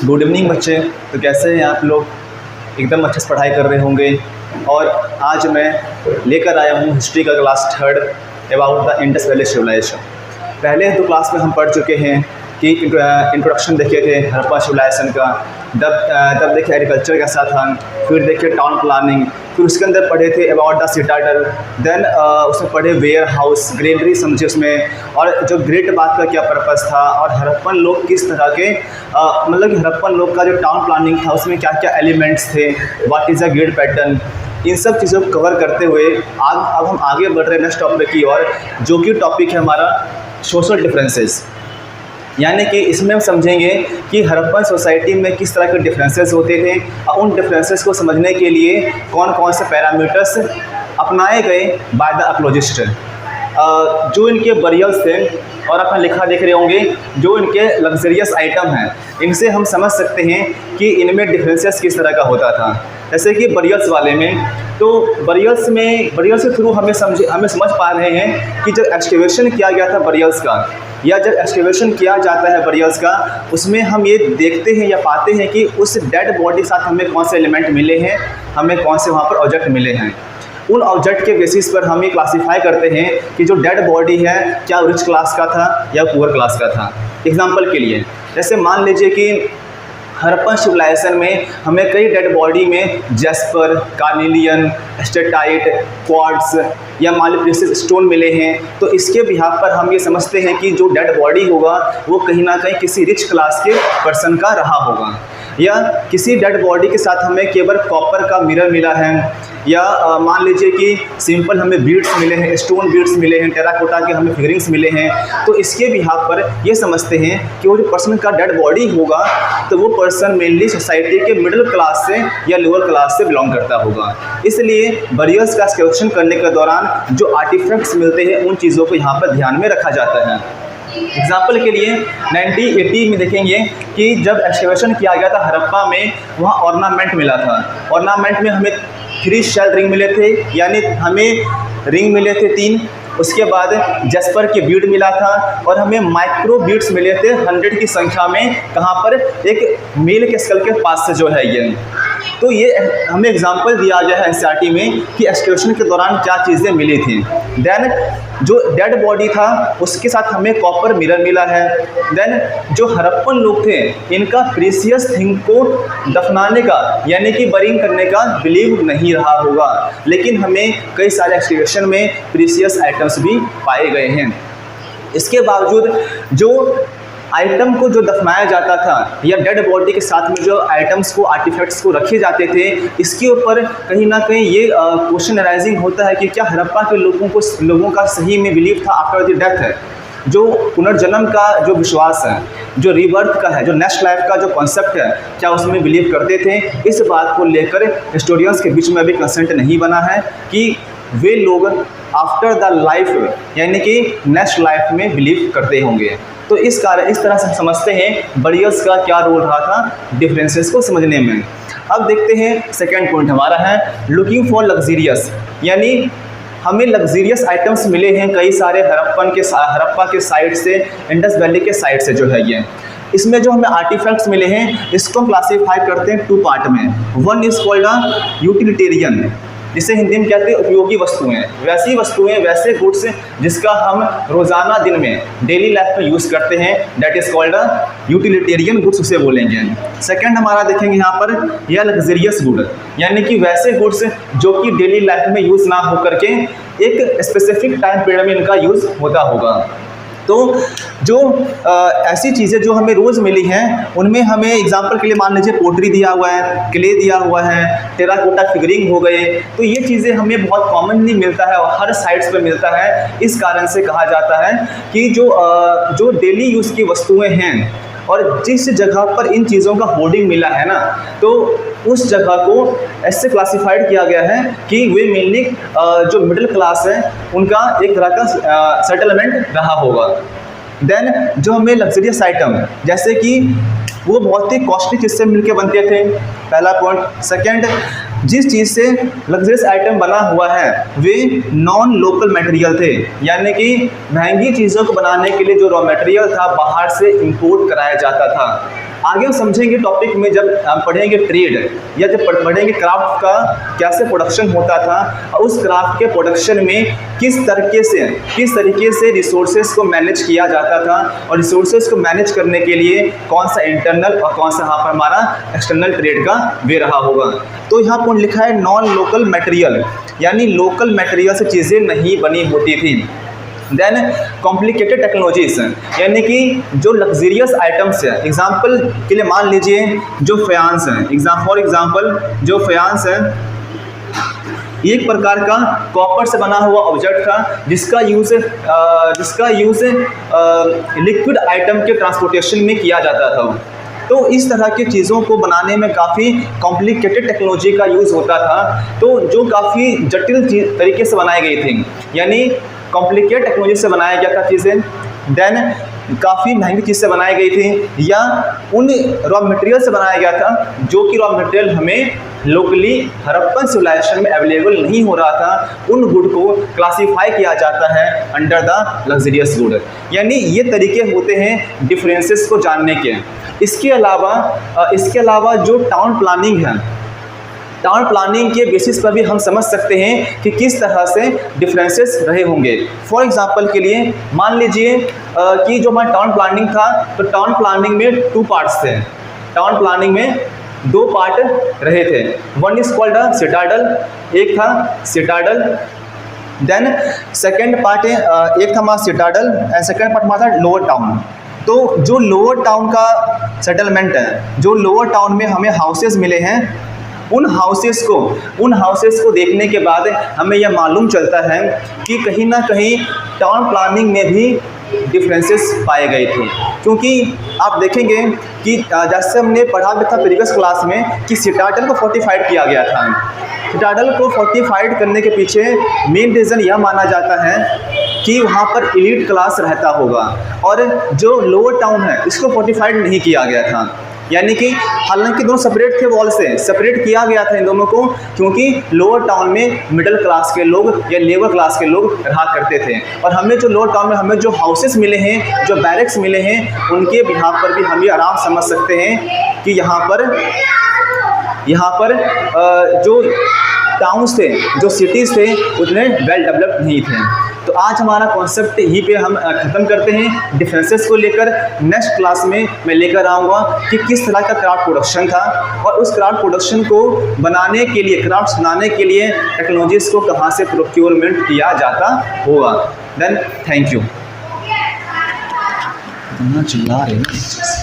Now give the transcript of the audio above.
Good evening बच्चे। तो कैसे हैं आप लोग? एकदम अच्छे से पढ़ाई कर रहे होंगे। और आज मैं लेकर आया हूँ हिस्ट्री का class 3 about the Indus valley civilisation. पहले तो क्लास में हम पढ़ चुके हैं कि इंट्रोडक्शन देखे थे हड़प्पा सिविलाइजेशन का, तब देखे एग्रीकल्चर कैसा था, फिर देखे टाउन प्लानिंग, फिर उसके अंदर पढ़े थे अबाउट द सिटाडल, देन उसमें पढ़े वेयर हाउस, ग्रेनरी समझे उसमें, और जो ग्रेट बात का क्या पर्पस था, और हड़प्पन लोग किस तरह के मतलब कि हड़प्पन लोग का जो टाउन प्लानिंग था उसमें क्या क्या एलिमेंट्स थे, what is the grid pattern, इन सब चीज़ों को कवर करते हुए अब हम आगे बढ़ रहे हैं नेक्स्ट टॉपिक की ओर, जो कि टॉपिक है हमारा सोशल डिफरेंसेस। यानी कि इसमें हम समझेंगे कि हड़प्पन सोसाइटी में किस तरह के डिफरेंसेस होते थे और उन डिफरेंसेस को समझने के लिए कौन कौन से पैरामीटर्स अपनाए गए बाय द आर्कियोलॉजिस्ट। जो इनके बरियल्स थे और अपना लिखा देख रहे होंगे, जो इनके लग्जरियस आइटम हैं, इनसे हम समझ सकते हैं कि इनमें डिफरेंसेस किस तरह का होता था। जैसे कि बरियल्स वाले में, तो बरियल्स के थ्रू हमें समझ पा रहे हैं कि जब एक्सकेवेशन किया गया था बरियल्स का, या जब एक्सकेवेशन किया जाता है बरियल्स का, उसमें हम ये देखते हैं या पाते हैं कि उस डेड बॉडी के साथ हमें कौन से एलिमेंट मिले हैं, हमें कौन से वहाँ पर ऑब्जेक्ट मिले हैं। उन ऑब्जेक्ट के बेसिस पर हम ये क्लासीफाई करते हैं कि जो डेड बॉडी है क्या रिच क्लास का था या पुअर क्लास का था। एग्जाम्पल के लिए जैसे मान लीजिए कि हड़प्पन सिविलाइजेशन में हमें कई डेड बॉडी में जैस्पर, कार्नेलियन, स्टेटाइट, क्वार्ट्ज या प्रीशियस स्टोन मिले हैं। तो इसके बिहाफ पर हम ये समझते हैं कि जो डेड बॉडी होगा वो कहीं ना कहीं किसी रिच क्लास के पर्सन का रहा होगा, या किसी डेड बॉडी के साथ हमें केवल कॉपर का मिरर मिला है, या मान लीजिए कि सिंपल हमें बीड्स मिले हैं, स्टोन बीड्स मिले हैं, टेराकोटा के हमें फिगरिंग्स मिले हैं। तो इसके बिहाफ पर ये समझते हैं कि वो जो पर्सन का डेड बॉडी होगा तो वो पर्सन मेनली सोसाइटी के मिडिल क्लास से या लोअर क्लास से बिलोंग करता होगा। इसलिए बरियल्स का एक्सकेवेशन करने के दौरान जो आर्टिफैक्ट्स मिलते हैं उन चीज़ों को यहाँ पर ध्यान में रखा जाता है। एग्जाम्पल के लिए 1980 में देखेंगे कि जब एक्सकेवेशन किया गया था हड़प्पा में, वहाँ ऑर्नामेंट मिला था। ऑर्नामेंट में हमें 3 शेल रिंग मिले थे, यानी हमें रिंग मिले थे 3। उसके बाद जैस्पर के बीड मिला था और हमें माइक्रो बीड्स मिले थे 100 की संख्या में, कहाँ पर एक मेल के स्कल के पास से जो है ये। तो ये हमें एग्जाम्पल दिया गया है एनसीईआरटी में कि एक्सकेवेशन के दौरान क्या चीज़ें मिली थी। देन जो डेड बॉडी था उसके साथ हमें कॉपर मिरर मिला है। देन जो हड़प्पन लोग थे इनका प्रीशियस थिंग को दफनाने का यानी कि बरिंग करने का बिलीव नहीं रहा होगा, लेकिन हमें कई सारे एक्सकेवेशन में प्रीशियस आइटम्स भी पाए गए हैं। इसके बावजूद जो आइटम को जो दफनाया जाता था या डेड बॉडी के साथ में जो आइटम्स को, आर्टिफैक्ट्स को रखे जाते थे, इसके ऊपर कहीं ना कहीं ये क्वेश्चन अराइजिंग होता है कि क्या हड़प्पा के लोगों का सही में बिलीव था आफ्टर द डेथ है, जो पुनर्जन्म का जो विश्वास है, जो रीबर्थ का है, जो नेक्स्ट लाइफ का जो कॉन्सेप्ट है, क्या उसमें बिलीव करते थे। इस बात को लेकर हिस्टोरियंस के बीच में अभी कंसेंट नहीं बना है कि वे लोग आफ्टर द लाइफ यानी कि नेक्स्ट लाइफ में बिलीव करते होंगे। तो इस तरह से समझते हैं बरियल्स का क्या रोल रहा था डिफरेंसेस को समझने में। अब देखते हैं सेकंड पॉइंट हमारा है लुकिंग फॉर लग्जीरियस, यानी हमें लग्जीरियस आइटम्स मिले हैं कई सारे हड़प्पा के साइड से, इंडस वैली के साइड से जो है ये। इसमें जो हमें आर्टिफैक्ट्स मिले हैं इसको हम क्लासीफाई करते हैं 2 पार्ट में। वन इज कॉल्ड यूटिलिटेरियन, जिसे हिंदी में कहते हैं उपयोगी वस्तुएं, वैसी वस्तुएं, वैसे गुड्स जिसका हम रोज़ाना दिन में डेली लाइफ में यूज़ करते हैं, that is called utilitarian goods उसे बोलेंगे। सेकंड हमारा देखेंगे यहाँ पर यह लग्जरियस गुड, यानी कि वैसे गुड्स जो कि डेली लाइफ में यूज़ ना हो करके एक स्पेसिफिक टाइम पीरियड में इनका यूज़ होता होगा। तो जो ऐसी चीज़ें जो हमें रोज़ मिली हैं उनमें हमें एग्जांपल के लिए मान लीजिए पोट्री दिया हुआ है, क्ले दिया हुआ है, टेराकोटा फिगरिंग हो गए, तो ये चीज़ें हमें बहुत कॉमनली मिलता है और हर साइट्स पे मिलता है। इस कारण से कहा जाता है कि जो डेली यूज़ की वस्तुएं हैं और जिस जगह पर इन चीज़ों का होर्डिंग मिला है ना, तो उस जगह को ऐसे क्लासिफाइड किया गया है कि वे मेनली जो मिडिल क्लास है उनका एक तरह का सेटलमेंट रहा होगा। देन जो हमें लग्जरियस आइटम जैसे कि वो बहुत ही कॉस्टली चीज़ से मिलके बनते थे, पहला पॉइंट। सेकंड, जिस चीज़ से लग्जरियस आइटम बना हुआ है वे नॉन लोकल मटेरियल थे, यानी कि महंगी चीज़ों को बनाने के लिए जो रॉ मटेरियल था बाहर से इंपोर्ट कराया जाता था। आगे हम समझेंगे टॉपिक में जब हम पढ़ेंगे ट्रेड या जब पढ़ेंगे क्राफ्ट का कैसे प्रोडक्शन होता था और उस क्राफ्ट के प्रोडक्शन में किस तरीके से रिसोर्सेज को मैनेज किया जाता था और रिसोर्सेज को मैनेज करने के लिए कौन सा इंटरनल और कौन सा यहाँ पर हमारा एक्सटर्नल ट्रेड का वे रहा होगा। तो यहाँ पर लिखा है नॉन लोकल मटेरियल, यानी लोकल मटेरियल से चीज़ें नहीं बनी होती थी। देन कॉम्प्लिकेटेड टेक्नोलॉजीज, यानी कि जो लग्जरियस आइटम्स हैं, एग्जाम्पल के लिए मान लीजिए जो फयांस हैं, फॉर एग्जाम्पल जो फयांस है एक प्रकार का कॉपर से बना हुआ ऑब्जेक्ट था जिसका यूज़ लिक्विड आइटम के ट्रांसपोर्टेशन में किया जाता था। तो इस तरह की चीज़ों को बनाने में काफ़ी कॉम्प्लिकेटेड टेक्नोलॉजी का यूज़ होता था, तो जो काफ़ी जटिल तरीके से बनाई गई थी, यानी कॉम्प्लिकेटेड टेक्नोलॉजी से बनाया गया था चीज़ें। देन काफ़ी महंगी चीज़ से बनाई गई थी या उन रॉ मटेरियल से बनाया गया था जो कि रॉ मटेरियल हमें लोकली हड़प्पन सिविलाइजेशन में अवेलेबल नहीं हो रहा था। उन गुड को क्लासीफाई किया जाता है अंडर द लग्जरियस गुड। यानी ये तरीके होते हैं डिफरेंसेस को जानने के। इसके अलावा जो टाउन प्लानिंग है, टाउन प्लानिंग के बेसिस पर भी हम समझ सकते हैं कि किस तरह से डिफरेंसेस रहे होंगे। फॉर एग्जांपल के लिए मान लीजिए कि जो हमारा टाउन प्लानिंग था, तो टाउन प्लानिंग में 2 पार्ट्स थे। टाउन प्लानिंग में 2 पार्ट रहे थे। One is called a citadel, एक था सिटाडल। देन सेकेंड पार्ट एक था हमारा सिटाडल एंड सेकेंड पार्ट हमारा था लोअर टाउन। तो जो लोअर टाउन का सेटलमेंट है, जो लोअर टाउन में हमें हाउसेस मिले हैं, उन हाउसेस को देखने के बाद हमें यह मालूम चलता है कि कहीं ना कहीं टाउन प्लानिंग में भी डिफरेंसेस पाए गए थे। क्योंकि आप देखेंगे कि जैसे हमने पढ़ा भी था प्रीवियस क्लास में कि सिटाडल को फोर्टिफाइड किया गया था। सिटाडल को फोर्टिफाइड करने के पीछे मेन रीज़न यह माना जाता है कि वहाँ पर एलीट क्लास रहता होगा, और जो लोअर टाउन है इसको फोर्टिफाइड नहीं किया गया था। यानी कि हालांकि दोनों सेपरेट थे, वॉल से सेपरेट किया गया था इन दोनों को, क्योंकि लोअर टाउन में मिडिल क्लास के लोग या लेबर क्लास के लोग रहा करते थे। और हमें जो लोअर टाउन में हमें जो हाउसेस मिले हैं, जो बैरक्स मिले हैं, उनके बिहाफ पर भी हम ये आराम समझ सकते हैं कि यहाँ पर जो टाउन्स थे, जो सिटीज़ थे, उतने वेल डेवलप्ड नहीं थे। तो आज हमारा कॉन्सेप्ट यहीं पे हम ख़त्म करते हैं डिफरेंसेस को लेकर। नेक्स्ट क्लास में मैं लेकर आऊँगा कि किस तरह का क्राफ्ट प्रोडक्शन था और उस क्राफ्ट प्रोडक्शन को बनाने के लिए, क्राफ्ट्स बनाने के लिए टेक्नोलॉजीज़ को कहाँ से प्रोक्योरमेंट किया जाता होगा। Then thank you. चिल्ला रहे हैं।